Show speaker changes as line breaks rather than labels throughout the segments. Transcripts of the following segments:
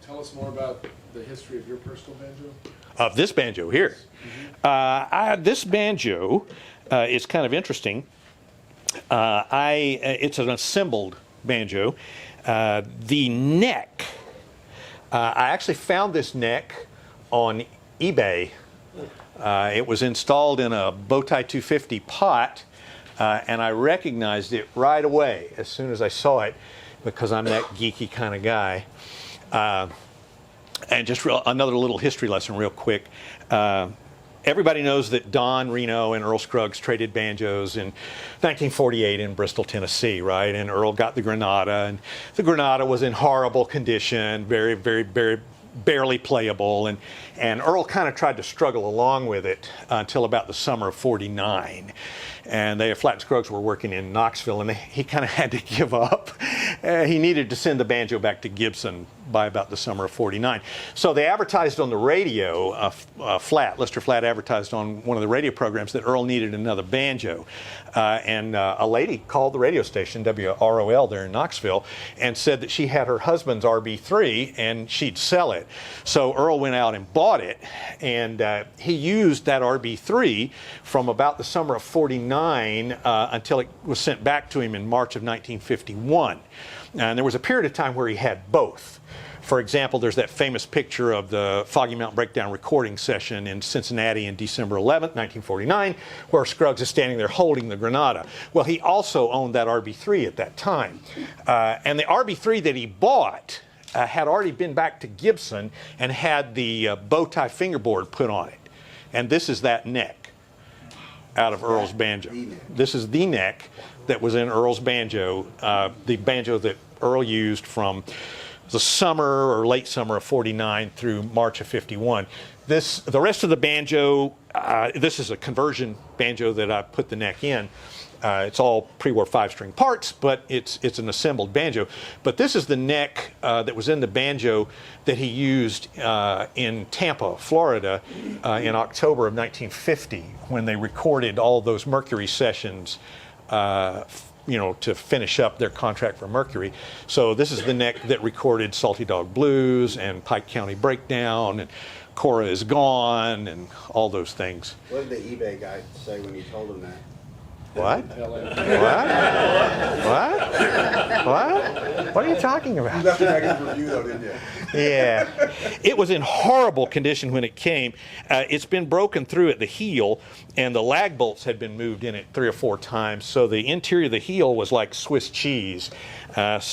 tell us more about the history of your personal banjo?
Of this banjo here. This banjo is kind of interesting. It's an assembled banjo. The neck, I actually found this neck on eBay. It was installed in a Bowtie 250 pot, and I recognized it right away as soon as I saw it, because I'm that geeky kind of guy. And just another little history lesson real quick. Everybody knows that Don Reno and Earl Scruggs traded banjos in 1948 in Bristol, Tennessee, right? And Earl got the Granada, and the Granada was in horrible condition, very, very, very barely playable, and Earl kind of tried to struggle along with it until about the summer of '49. And Flat and Scruggs were working in Knoxville, and he kind of had to give up. He needed to send the banjo back to Gibson by about the summer of '49. So they advertised on the radio, Lester Flat advertised on one of the radio programs that Earl needed another banjo. And a lady called the radio station, WROL there in Knoxville, and said that she had her husband's RB3 and she'd sell it. So Earl went out and bought it, and he used that RB3 from about the summer of '49 until it was sent back to him in March of 1951. And there was a period of time where he had both. For example, there's that famous picture of the Foggy Mountain Breakdown recording session in Cincinnati in December 11th, 1949, where Scruggs is standing there holding the Granada. Well, he also owned that RB3 at that time. And the RB3 that he bought had already been back to Gibson and had the Bowtie fingerboard put on it. And this is that neck out of Earl's banjo. This is the neck that was in Earl's banjo, the banjo that Earl used from the summer or late summer of '49 through March of '51. The rest of the banjo, this is a conversion banjo that I put the neck in. It's all pre-war 5-string parts, but it's an assembled banjo. But this is the neck that was in the banjo that he used in Tampa, Florida, in October of 1950, when they recorded all those Mercury sessions, to finish up their contract for Mercury. So this is the neck that recorded Salty Dog Blues and Pike County Breakdown and Cora Is Gone and all those things.
What did the eBay guy say when you told him that?
What? What are you talking about?
You left a negative review though, didn't you?
Yeah. It was in horrible condition when it came. It's been broken through at the heel, and the lag bolts had been moved in it 3 or 4 times, so the interior of the heel was like Swiss cheese. It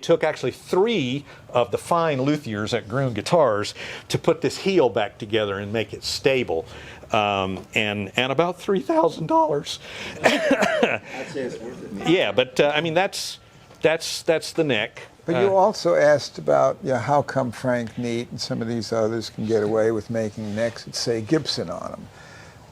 took actually 3 of the fine luthiers at Gruhn Guitars to put this heel back together and make it stable. And about $3,000.
I'd say it's worth it.
Yeah, but I mean that's the neck.
But you also asked about how come Frank Neat and some of these others can get away with making necks that say Gibson on them.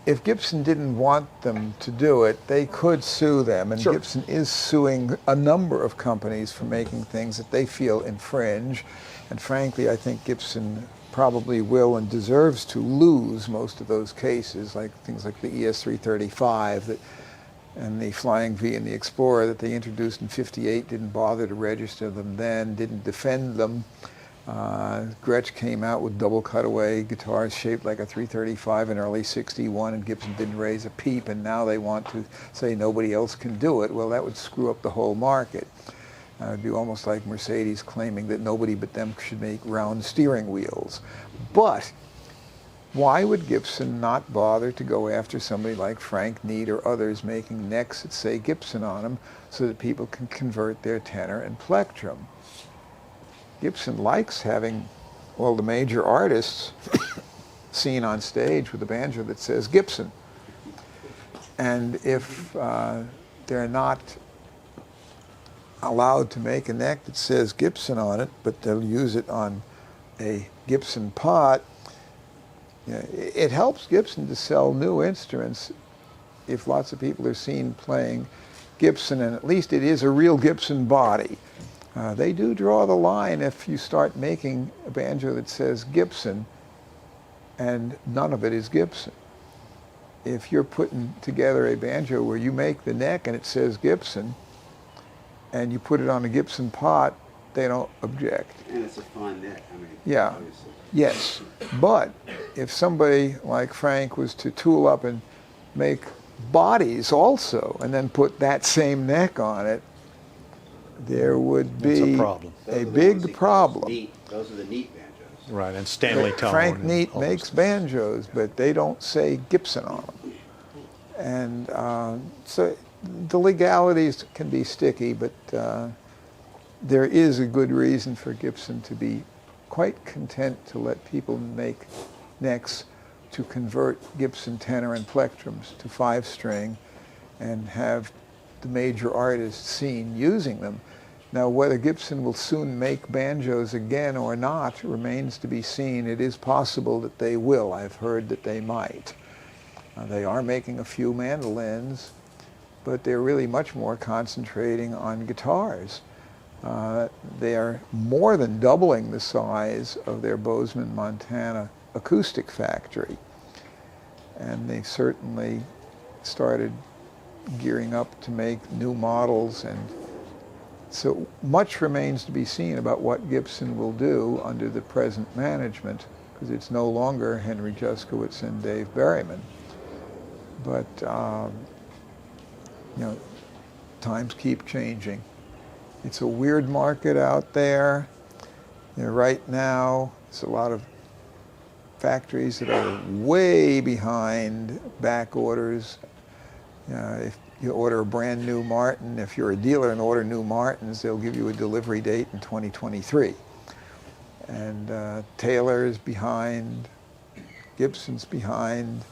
If Gibson didn't want them to do it, they could sue them, and
Sure.
Gibson is suing a number of companies for making things that they feel infringe. And frankly, I think Gibson probably will and deserves to lose most of those cases, like things like the ES-335 and the Flying V and the Explorer that they introduced in '58, didn't bother to register them then, didn't defend them. Gretsch came out with double cutaway guitars shaped like a 335 in early '61, and Gibson didn't raise a peep, and now they want to say nobody else can do it. Well, that would screw up the whole market. It would be almost like Mercedes claiming that nobody but them should make round steering wheels. But why would Gibson not bother to go after somebody like Frank Neat or others making necks that say Gibson on them so that people can convert their tenor and plectrum? Gibson likes having all the major artists seen on stage with a banjo that says Gibson. And if they're not allowed to make a neck that says Gibson on it, but they'll use it on a Gibson pot, it helps Gibson to sell new instruments if lots of people are seen playing Gibson, and at least it is a real Gibson body. They do draw the line if you start making a banjo that says Gibson and none of it is Gibson. If you're putting together a banjo where you make the neck and it says Gibson, and you put it on a Gibson pot they don't object.
And it's a fine neck, I mean,
Yeah.
obviously.
Yes, but if somebody like Frank was to tool up and make bodies also, and then put that same neck on it, there would
That's
be
a problem.
Those are
a
the ones
big
he calls
problem.
neat. Those are the neat banjos.
Right, and Stanley Tone.
Frank
and
Neat
all those
makes
things.
banjos, but they don't say Gibson on them. And so the legalities can be sticky, but there is a good reason for Gibson to be quite content to let people make necks to convert Gibson tenor and plectrums to 5-string and have the major artists seen using them. Now, whether Gibson will soon make banjos again or not remains to be seen. It is possible that they will. I've heard that they might. They are making a few mandolins, but they're really much more concentrating on guitars. They are more than doubling the size of their Bozeman, Montana acoustic factory. And they certainly started gearing up to make new models, and so much remains to be seen about what Gibson will do under the present management, because it's no longer Henry Juskowitz and Dave Berryman. But you know, times keep changing. It's a weird market out there. You know, right now, it's a lot of factories that are way behind back orders. If you order a brand new Martin, if you're a dealer and order new Martins, they'll give you a delivery date in 2023. And Taylor's behind, Gibson's behind.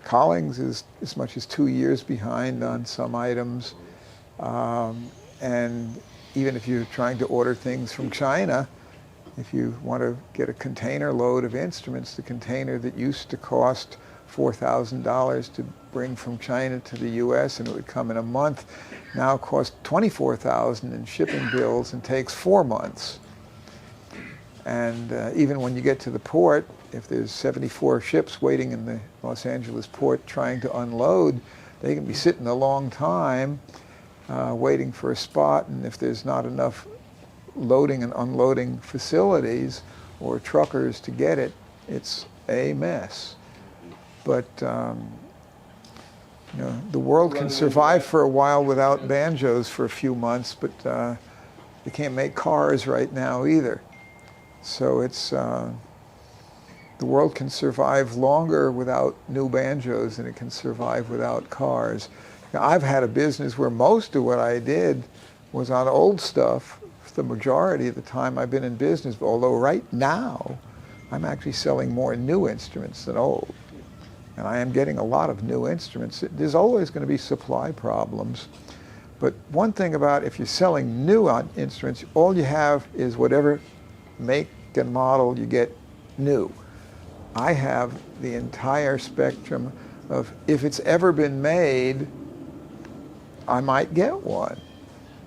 Collings is as much as 2 years behind on some items. And even if you're trying to order things from China, if you want to get a container load of instruments, the container that used to cost $4,000 to bring from China to the U.S. and it would come in a month, now costs $24,000 in shipping bills and takes 4 months. And even when you get to the port, if there's 74 ships waiting in the Los Angeles port trying to unload, they can be sitting a long time waiting for a spot, and if there's not enough loading and unloading facilities or truckers to get it, it's a mess. But you know, the world can survive for a while without banjos for a few months, but they can't make cars right now either. So it's the world can survive longer without new banjos than it can survive without cars. Now, I've had a business where most of what I did was on old stuff for the majority of the time I've been in business, although right now I'm actually selling more new instruments than old. And I am getting a lot of new instruments. There's always going to be supply problems. But one thing about if you're selling new instruments, all you have is whatever make and model you get new. I have the entire spectrum of, if it's ever been made, I might get one.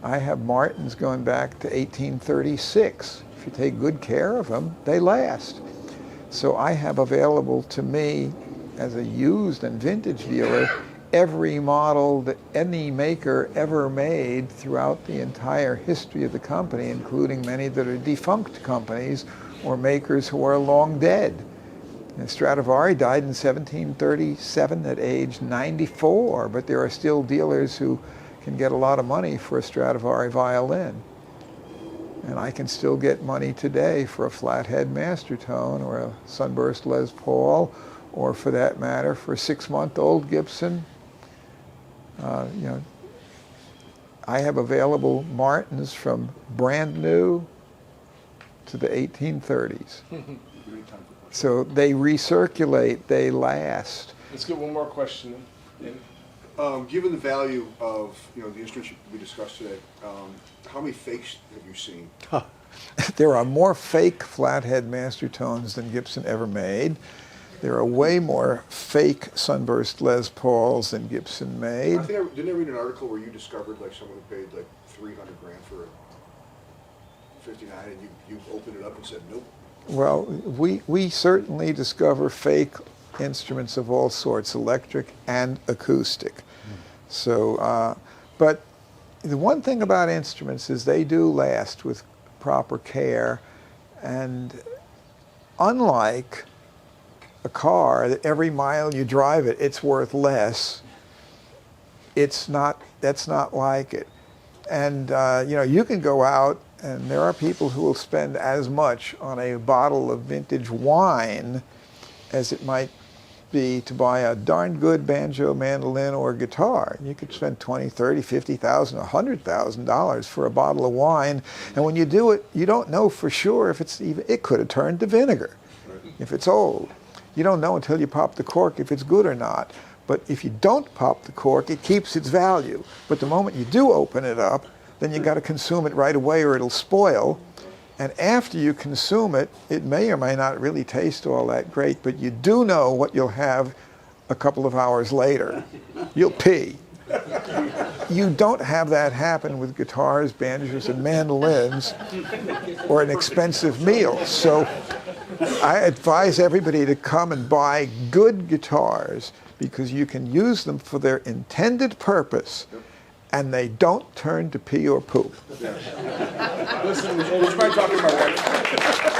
I have Martins going back to 1836. If you take good care of them, they last. So I have available to me as a used and vintage dealer every model that any maker ever made throughout the entire history of the company, including many that are defunct companies or makers who are long dead. And Stradivari died in 1737 at age 94, but there are still dealers who can get a lot of money for a Stradivari violin. And I can still get money today for a flathead master tone or a sunburst Les Paul, or for that matter, for a 6-month-old Gibson. You know, I have available Martins from brand new to the 1830s. So they recirculate, they last.
Let's get one more question in.
Given the value of the instruments we discussed today, how many fakes have you seen?
There are more fake flathead master tones than Gibson ever made. There are way more fake sunburst Les Pauls than Gibson made.
Didn't I read an article where you discovered like someone who paid like $300,000 for a 59, and you opened it up and said nope?
Well, we certainly discover fake instruments of all sorts, electric and acoustic. So, but the one thing about instruments is they do last with proper care, and unlike a car that every mile you drive it, it's worth less. That's not like it. And you know, you can go out, and there are people who will spend as much on a bottle of vintage wine as it might be to buy a darn good banjo, mandolin, or guitar. You could spend $20,000, $30,000, $50,000, $100,000 for a bottle of wine, and when you do it, you don't know for sure if it could have turned to vinegar if it's old. You don't know until you pop the cork if it's good or not. But if you don't pop the cork, it keeps its value. But the moment you do open it up, then you got to consume it right away or it'll spoil. And after you consume it, it may or may not really taste all that great, but you do know what you'll have a couple of hours later. You'll pee. You don't have that happen with guitars, banjos, and mandolins, or an expensive meal. So I advise everybody to come and buy good guitars, because you can use them for their intended purpose, and they don't turn to pee or poop.
Listen, would you mind talking to my wife?